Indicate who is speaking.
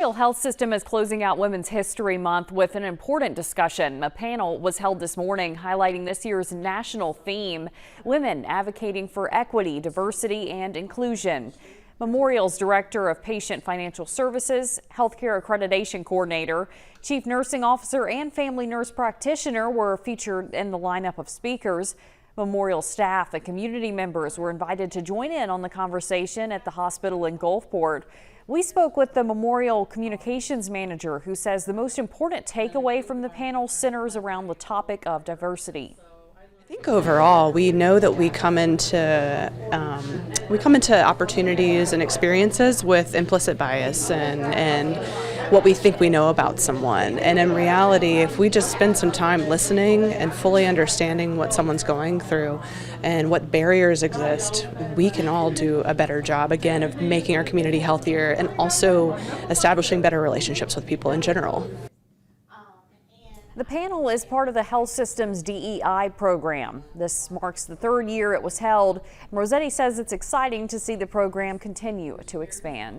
Speaker 1: Memorial Health System is closing out Women's History Month with an important discussion. A panel was held this morning highlighting this year's national theme, Women Advocating for Equity, Diversity, and Inclusion. Memorial's Director of Patient Financial Services, Healthcare Accreditation Coordinator, Chief Nursing Officer, and Family Nurse Practitioner were featured in the lineup of speakers. Memorial staff and community members were invited to join in on the conversation at the hospital in Gulfport. We spoke with the Memorial Communications Manager, who says the most important takeaway from the panel centers around the topic of diversity.
Speaker 2: I think overall, we know that we come into opportunities and experiences with implicit bias and what we think we know about someone. And in reality, if we just spend some time listening and fully understanding what someone's going through and what barriers exist, we can all do a better job, again, of making our community healthier and also establishing better relationships with people in general.
Speaker 1: The panel is part of the health system's DEI program. This marks the third year it was held. Rossetti says it's exciting to see the program continue to expand.